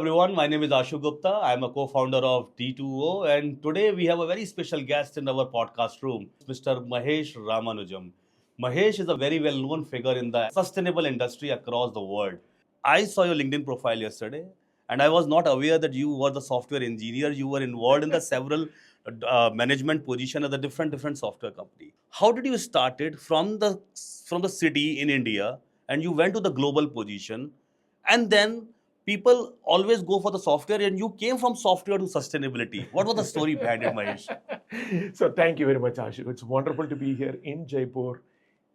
everyone. My name is Ashu Gupta. I am a co-founder of D2O, and today we have a very special guest in our podcast room, Mr. Mahesh Ramanujam. Mahesh is a very well-known figure in the sustainable industry across the world. I saw your LinkedIn profile yesterday, and I was not aware that you were the software engineer. You were involved in the several management position at the different software company. How did you started from the city in India, and you went to the global position, and then people always go for the software, and you came from software to sustainability. What was the story behind it, Mahesh? So thank you very much, Ashu. It's wonderful to be here in Jaipur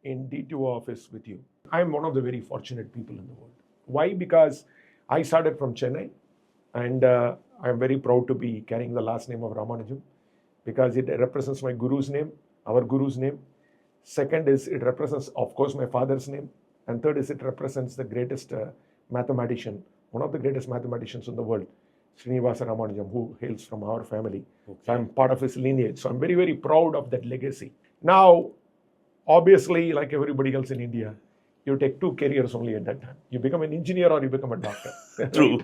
in D2 office with you. I'm one of the very fortunate people in the world. Why? Because I started from Chennai, and I'm very proud to be carrying the last name of Ramanujam because it represents my guru's name, our guru's name. Second is it represents, of course, my father's name. And third is it represents the greatest mathematician, one of the greatest mathematicians in the world, Srinivasa Ramanujam, who hails from our family. Okay. So I'm part of his lineage. So I'm very, very proud of that legacy. Now, obviously, like everybody else in India, you take two careers only at that time. You become an engineer or you become a doctor. True.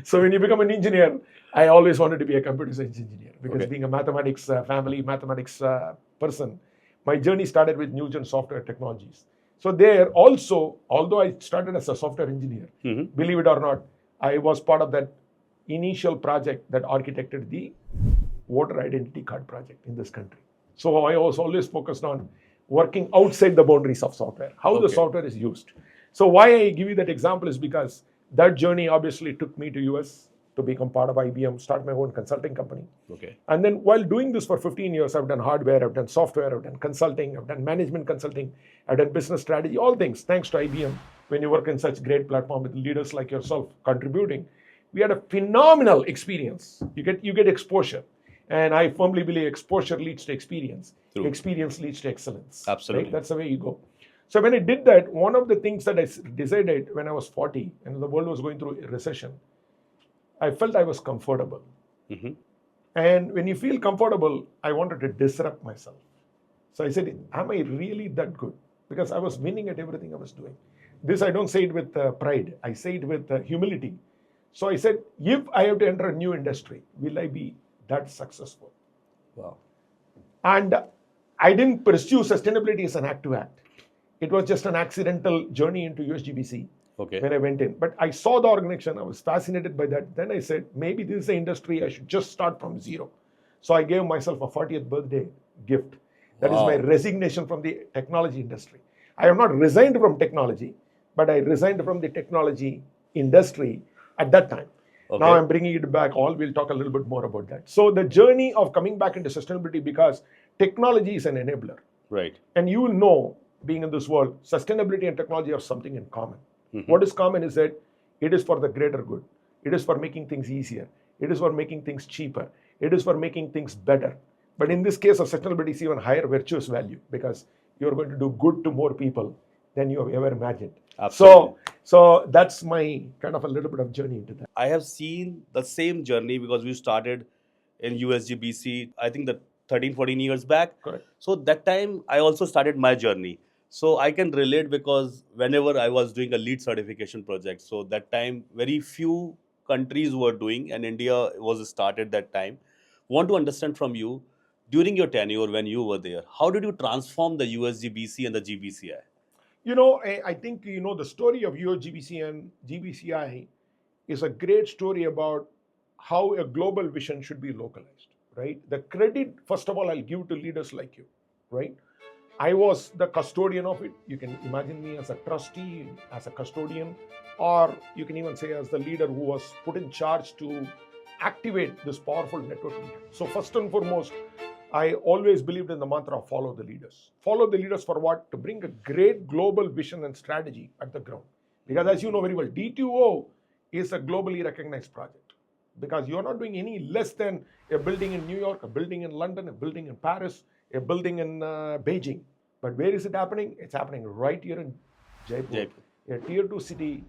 So when you become an engineer, I always wanted to be a computer science engineer because being a mathematics mathematics person, my journey started with Newgen Software Technologies. So there also, although I started as a software engineer, believe it or not, I was part of that initial project that architected the voter identity card project in this country. So I was always focused on working outside the boundaries of software, how the software is used. So why I give you that example is because that journey obviously took me to US to become part of IBM, start my own consulting company. Okay. And then while doing this for 15 years, I've done hardware, I've done software, I've done consulting, I've done management consulting, I've done business strategy, all things thanks to IBM. When you work in such great platform with leaders like yourself contributing, we had a phenomenal experience. You get exposure. And I firmly believe exposure leads to experience. True. Experience leads to excellence. Absolutely. Right? That's the way you go. So when I did that, one of the things that I decided when I was 40 and the world was going through a recession, I felt I was comfortable. And when you feel comfortable, I wanted to disrupt myself. So I said, am I really that good? Because I was winning at everything I was doing. This I don't say it with pride. I say it with humility. So I said, if I have to enter a new industry, will I be that successful? Wow. And I didn't pursue sustainability as an act to act. It was just an accidental journey into USGBC when I went in. But I saw the organization. I was fascinated by that. Then I said, maybe this is the industry. I should just start from zero. So I gave myself a 40th birthday gift. That is my resignation from the technology industry. I have not resigned from technology, but I resigned from the technology industry at that time. Now I'm bringing it back. We'll talk a little bit more about that. So the journey of coming back into sustainability, because technology is an enabler. Right. And you will know, being in this world, sustainability and technology have something in common. What is common is that it is for the greater good. It is for making things easier. It is for making things cheaper. It is for making things better. But in this case of sustainability, it's even higher virtuous value because you're going to do good to more people than you have ever imagined. Absolutely. So that's my kind of a little bit of journey into that. I have seen the same journey because we started in USGBC, I think that 13, 14 years back. Correct. So that time I also started my journey. So I can relate because whenever I was doing a lead certification project, so that time very few countries were doing and India was started that time. Want to understand from you, during your tenure when you were there, how did you transform the USGBC and the GBCI? You know, I think, the story of USGBC and GBCI is a great story about how a global vision should be localized, right? The credit, first of all, I'll give to leaders like you, right? I was the custodian of it. You can imagine me as a trustee, as a custodian, or you can even say as the leader who was put in charge to activate this powerful network. So first and foremost, I always believed in the mantra of follow the leaders. Follow the leaders for what? To bring a great global vision and strategy at the ground. Because as you know very well, D2O is a globally recognized project. Because you're not doing any less than a building in New York, a building in London, a building in Paris, a building in Beijing. But where is it happening? It's happening right here in Jaipur. A tier 2 city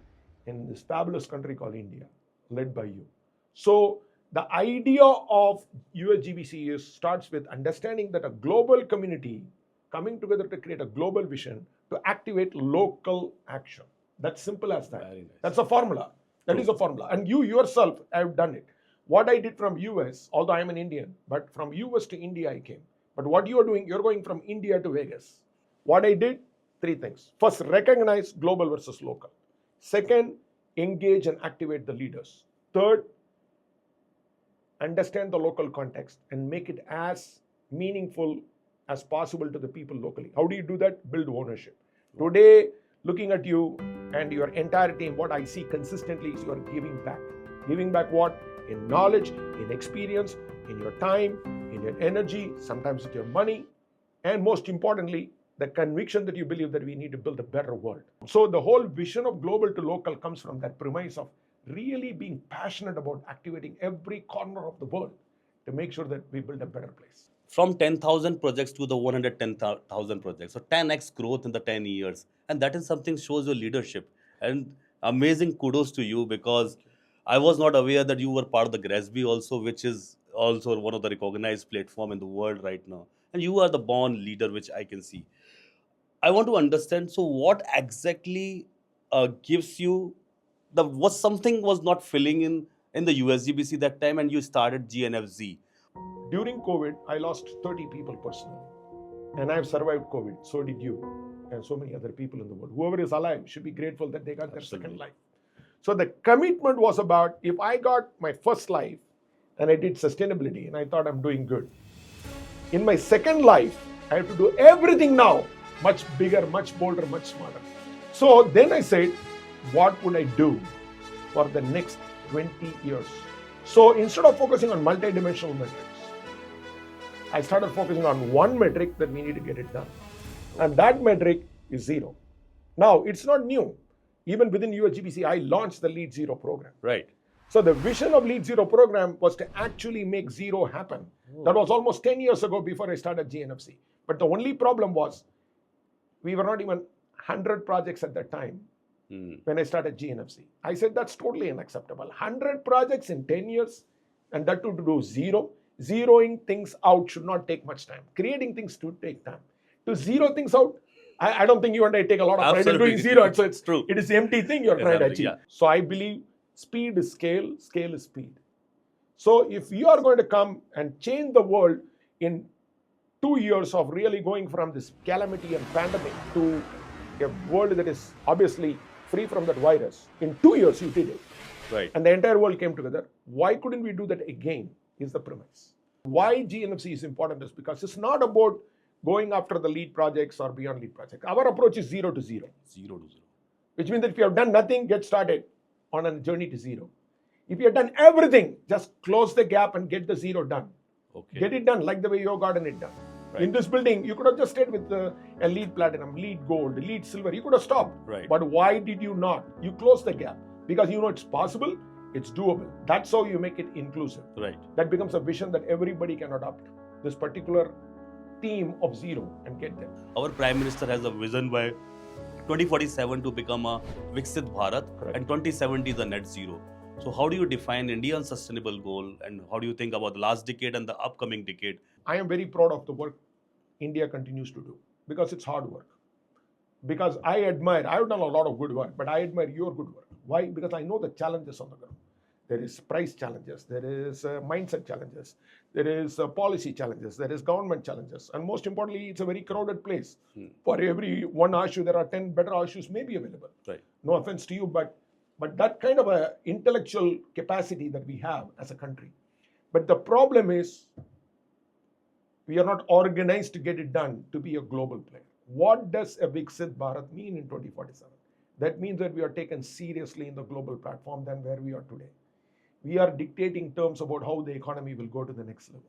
in this fabulous country called India, led by you. So the idea of USGBC starts with understanding that a global community coming together to create a global vision to activate local action. That's simple as that. Nice. That's a formula. That True. is the formula. And you yourself have done it. What I did from US, although I'm an Indian, but from US to India I came. But what you are doing, you're going from India to Vegas. What I did, three things. First, recognize global versus local. Second, engage and activate the leaders. Third, understand the local context and make it as meaningful as possible to the people locally. How do you do that? Build ownership. Today, looking at you and your entire team, what I see consistently is you are giving back. Giving back what? In knowledge, in experience, in your time, in your energy, sometimes with your money, and most importantly, the conviction that you believe that we need to build a better world. So the whole vision of global to local comes from that premise of really being passionate about activating every corner of the world to make sure that we build a better place. From 10,000 projects to the 110,000 projects. So 10x growth in the 10 years. And that is something shows your leadership. And amazing kudos to you, because I was not aware that you were part of the GRASB also, which is also one of the recognized platform in the world right now. And you are the born leader, which I can see. I want to understand. So, what exactly gives you the was something was not filling in the USGBC that time, and you started GNFZ. During COVID, I lost 30 people personally. And I've survived COVID. So did you. And so many other people in the world. Whoever is alive should be grateful that they got their second life. So the commitment was about, if I got my first life and I did sustainability and I thought I'm doing good, in my second life, I have to do everything now, much bigger, much bolder, much smarter. So then I said, what would I do for the next 20 years? So instead of focusing on multidimensional metrics, I started focusing on one metric that we need to get it done. And that metric is zero. Now, it's not new. Even within USGBC, I launched the Lead Zero program. Right. So the vision of Lead Zero program was to actually make zero happen. That was almost 10 years ago before I started GNFC. But the only problem was we were not even 100 projects at that time when I started GNFC. I said that's totally unacceptable. 100 projects in 10 years, and that to do zero. Zeroing things out should not take much time. Creating things to take time. To zero things out, I don't think you and I take a lot of pride in doing zero. So it's true. It is the empty thing you're trying to achieve. Yeah. So I believe speed is scale, scale is speed. So if you are going to come and change the world in 2 years of really going from this calamity and pandemic to a world that is obviously free from that virus, in 2 years you did it. Right. And the entire world came together. Why couldn't we do that again? Is the premise. Why GNFC is important is because it's not about going after the lead projects or beyond lead projects. Our approach is zero to zero. Zero to zero. Which means that if you have done nothing, get started on a journey to zero. If you have done everything, just close the gap and get the zero done. Okay. Get it done like the way you've gotten it done. Right. In this building, you could have just stayed with a lead platinum, lead gold, lead silver. You could have stopped. Right. But why did you not? You closed the gap because you know it's possible. It's doable. That's how you make it inclusive. Right. That becomes a vision that everybody can adopt. This particular theme of zero and get there. Our Prime Minister has a vision by 2047 to become a Viksit Bharat. Correct. And 2070 is a net zero. So how do you define India's sustainable goal, and how do you think about the last decade and the upcoming decade? I am very proud of the work India continues to do because it's hard work. Because I have done a lot of good work, but I admire your good work. Why? Because I know the challenges on the ground. There is price challenges, there is mindset challenges, there is policy challenges, there is government challenges. And most importantly, it's a very crowded place. For every one Ashu, there are 10 better Ashus may be available. Right. No offense to you, but that kind of a intellectual capacity that we have as a country. But the problem is, we are not organized to get it done to be a global player. What does a Viksit Bharat mean in 2047? That means that we are taken seriously in the global platform than where we are today. We are dictating terms about how the economy will go to the next level.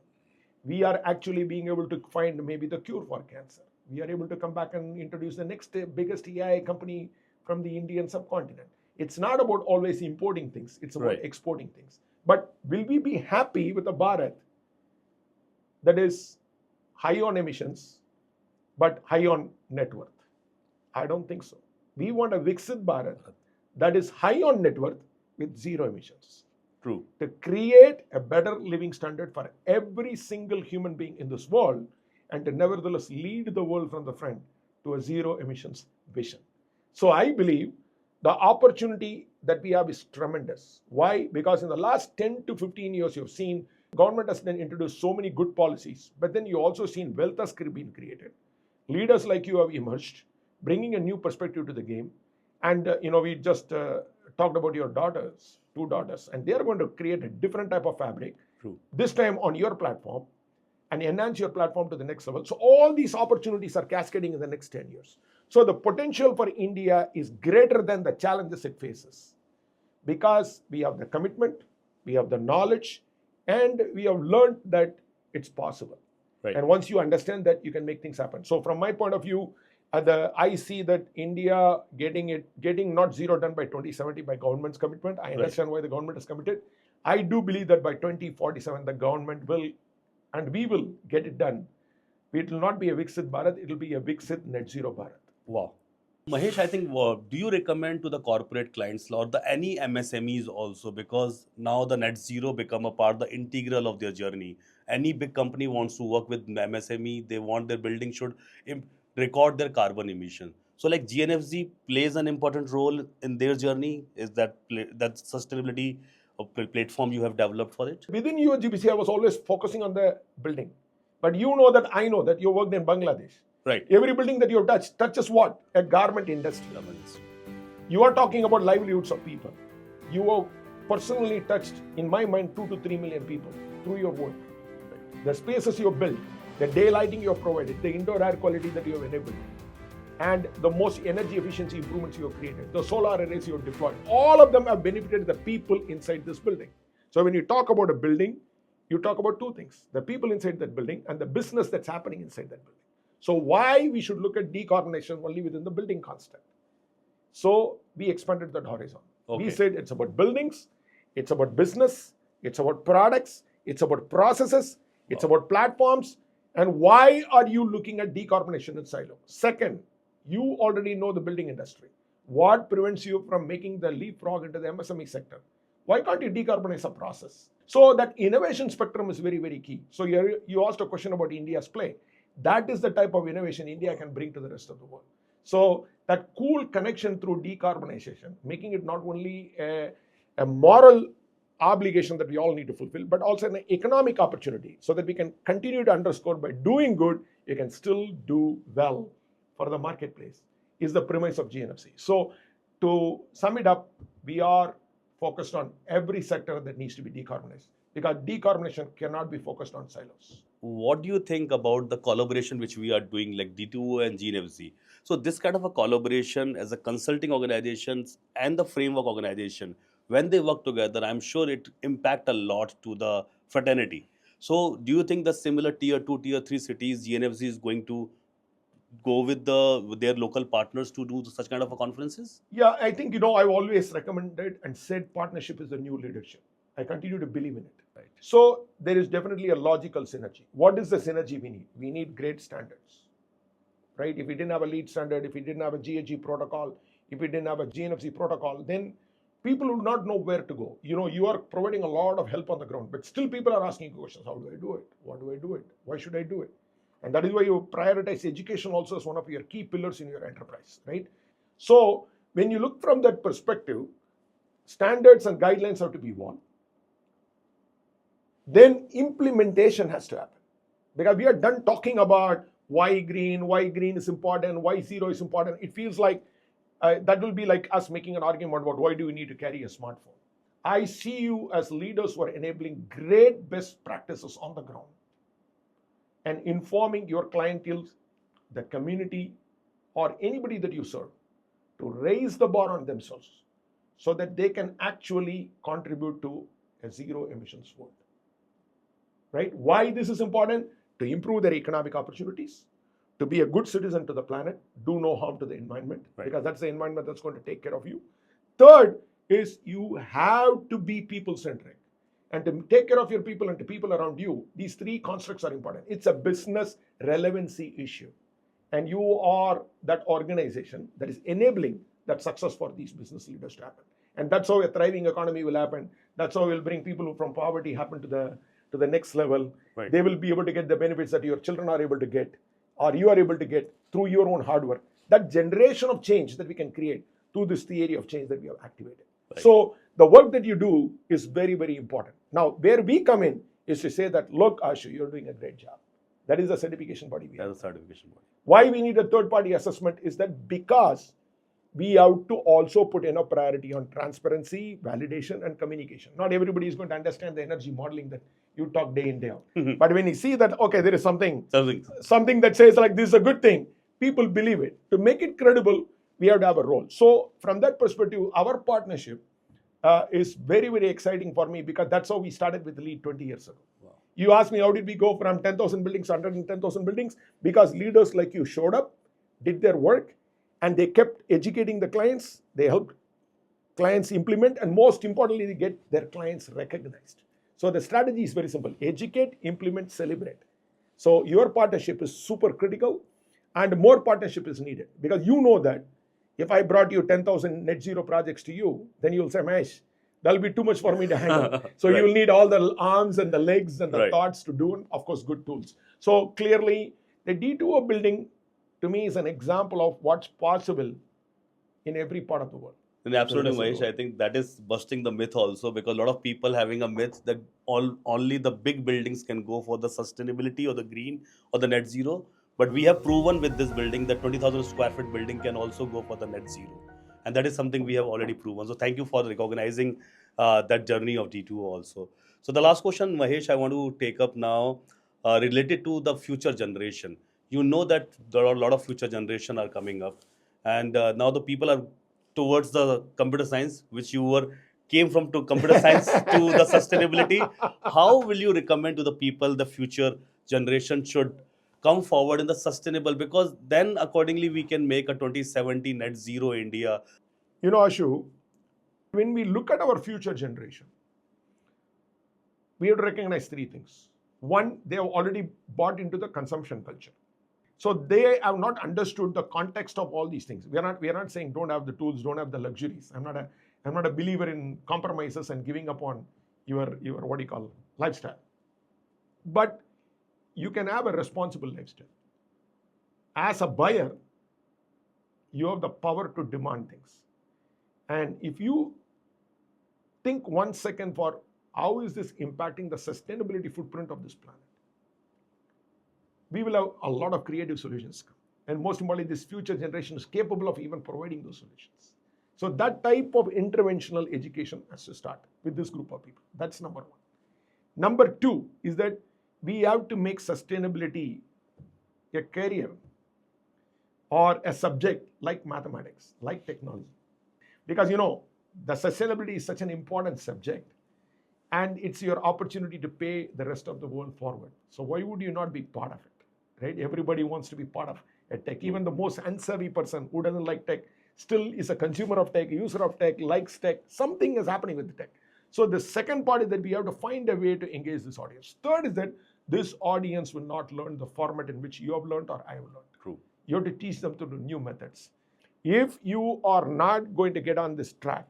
We are actually being able to find maybe the cure for cancer. We are able to come back and introduce the next biggest AI company from the Indian subcontinent. It's not about always importing things. It's about exporting things. But will we be happy with a Bharat that is high on emissions, but high on net worth? I don't think so. We want a Viksit Bharat that is high on net worth with zero emissions. True. To create a better living standard for every single human being in this world, and to nevertheless lead the world from the front to a zero emissions vision. So I believe The opportunity that we have is tremendous. Why? Because in the last 10 to 15 years, you've seen government has then introduced so many good policies, but then you also seen wealth has been created. Leaders like you have emerged, bringing a new perspective to the game. And we just talked about your daughters, two daughters, and they are going to create a different type of fabric. True. This time on your platform, and enhance your platform to the next level. So all these opportunities are cascading in the next 10 years. So the potential for India is greater than the challenges it faces, because we have the commitment, we have the knowledge, and we have learned that it's possible. Right. And once you understand that, you can make things happen. So from my point of view, I see that India getting not zero done by 2070 by government's commitment. I understand why the government is committed. I do believe that by 2047, the government will, and we will get it done. It will not be a Viksit Bharat, it will be a Viksit Net Zero Bharat. Wow. Mahesh, I think, do you recommend to the corporate clients or any MSMEs also, because now the net zero become a part, the integral of their journey. Any big company wants to work with MSME, they want their building should record their carbon emission. So like GNFZ plays an important role in their journey. Is that sustainability platform you have developed for it? Within UNGBC, I was always focusing on the building. But you know that I know that you worked in Bangladesh. Right. Every building that you touch touches what? A garment industry. You are talking about livelihoods of people. You have personally touched, in my mind, 2 to 3 million people through your work. Right. The spaces you have built, the daylighting you have provided, the indoor air quality that you have enabled, and the most energy efficiency improvements you have created, the solar arrays you have deployed, all of them have benefited the people inside this building. So when you talk about a building, you talk about two things: the people inside that building and the business that's happening inside that building. So why we should look at decarbonization only within the building construct? So we expanded that horizon. Okay. We said it's about buildings, it's about business, it's about products, it's about processes, it's about platforms. And why are you looking at decarbonization in silo? Second, you already know the building industry. What prevents you from making the leapfrog into the MSME sector? Why can't you decarbonize a process? So that innovation spectrum is very, very key. So you asked a question about India's play. That is the type of innovation India can bring to the rest of the world. So that cool connection through decarbonization, making it not only a moral obligation that we all need to fulfill, but also an economic opportunity, so that we can continue to underscore by doing good, you can still do well for the marketplace, is the premise of GNFC. So to sum it up, we are focused on every sector that needs to be decarbonized, because decarbonization cannot be focused on silos. What do you think about the collaboration which we are doing, like D2O and GNFC? So this kind of a collaboration as a consulting organizations and the framework organization, when they work together, I'm sure it impact a lot to the fraternity. So do you think the similar tier 2, tier 3 cities, GNFC is going to go with their local partners to do such kind of a conferences? Yeah, I think, I've always recommended and said partnership is the new leadership. I continue to believe in it. Right. So there is definitely a logical synergy. What is the synergy we need? We need great standards, right? If we didn't have a lead standard, if we didn't have a GHG protocol, if we didn't have a GNFC protocol, then people would not know where to go. You are providing a lot of help on the ground, but still people are asking questions. How do I do it? What do I do it? Why should I do it? And that is why you prioritize education also as one of your key pillars in your enterprise, right? So when you look from that perspective, standards and guidelines have to be one. Then implementation has to happen, because we are done talking about why green is important, why zero is important. It feels like that will be like us making an argument about why do we need to carry a smartphone. I see you as leaders who are enabling great best practices on the ground and informing your clientele, the community, or anybody that you serve, to raise the bar on themselves so that they can actually contribute to a zero emissions world. Right? Why this is important? To improve their economic opportunities, to be a good citizen to the planet, do no harm to the environment, right, because that's the environment that's going to take care of you. Third is you have to be people-centric. And to take care of your people and the people around you, these three constructs are important. It's a business relevancy issue. And you are that organization that is enabling that success for these business leaders to happen. And that's how a thriving economy will happen. That's how we'll bring people from poverty happen to the next level. Right. They will be able to get the benefits that your children are able to get, or you are able to get through your own hard work. That generation of change that we can create to this theory of change that we have activated. Right. So the work that you do is very, very important. Now, where we come in is to say that, look, Ashu, you're doing a great job. That is the certification body we have. That's a certification body. Why we need a third-party assessment is that because we have to also put enough priority on transparency, validation, and communication. Not everybody is going to understand the energy modeling that you talk day in, day out. But when you see that, okay, there is something that says like this is a good thing, people believe it. To make it credible, we have to have a role. So from that perspective, our partnership is very, very exciting for me because that's how we started with the lead 20 years ago. Wow. You asked me, how did we go from 10,000 buildings to 110,000 buildings? Because leaders like you showed up, did their work, and they kept educating the clients. They helped clients implement, and most importantly, they get their clients recognized. So the strategy is very simple. Educate, implement, celebrate. So your partnership is super critical, and more partnership is needed because you know that if I brought you 10,000 net zero projects to you, then you'll say, Mahesh, that'll be too much for me to handle. So Right. you'll need all the arms and the legs and the Right. thoughts to do, and of course, good tools. So clearly, the D2O building to me is an example of what's possible in every part of the world. And absolutely, So that's Mahesh, I think that is busting the myth also, because a lot of people having a myth that only the big buildings can go for the sustainability or the green or the net zero. But we have proven with this building that 20,000 square feet building can also go for the net zero. And that is something we have already proven. So thank you for recognizing that journey of D2O also. So the last question, Mahesh, I want to take up now related to the future generation. You know that there are a lot of future generation are coming up. And now the people are towards the computer science, which you came from to computer science to the sustainability. How will you recommend to the people the future generation should come forward in the sustainable? Because then accordingly we can make a 2070 net zero India. You know, Ashu, when we look at our future generation, we have to recognize three things. One, they have already bought into the consumption culture. So they have not understood the context of all these things. We are not saying don't have the tools, don't have the luxuries. I'm not a believer in compromises and giving up on your what do you call lifestyle. But you can have a responsible lifestyle. As a buyer, you have the power to demand things. And if you think 1 second for how is this impacting the sustainability footprint of this planet, we will have a lot of creative solutions come. And most importantly, this future generation is capable of even providing those solutions. So that type of interventional education has to start with this group of people. That's number one. Number two is that we have to make sustainability a career or a subject like mathematics, like technology. Because, you know, the sustainability is such an important subject, and it's your opportunity to pay the rest of the world forward. So why would you not be part of it? Right? Everybody wants to be part of a tech. Even the most unsavvy person who doesn't like tech still is a consumer of tech, a user of tech, likes tech. Something is happening with the tech. So the second part is that we have to find a way to engage this audience. Third is that this audience will not learn the format in which you have learned or I have learned. True. You have to teach them to do new methods. If you are not going to get on this track,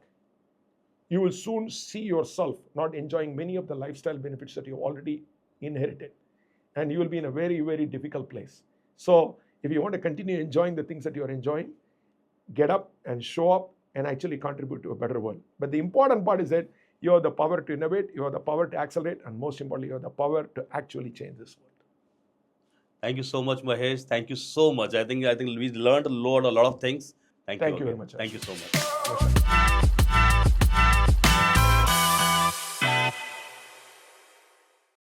you will soon see yourself not enjoying many of the lifestyle benefits that you already inherited. And you will be in a very, very difficult place. So if you want to continue enjoying the things that you are enjoying, get up and show up and actually contribute to a better world. But the important part is that you have the power to innovate, you have the power to accelerate, and most importantly, you have the power to actually change this world. Thank you so much, Mahesh. Thank you so much. I think we learned a lot of things. Thank you very again. much. Thank you so much.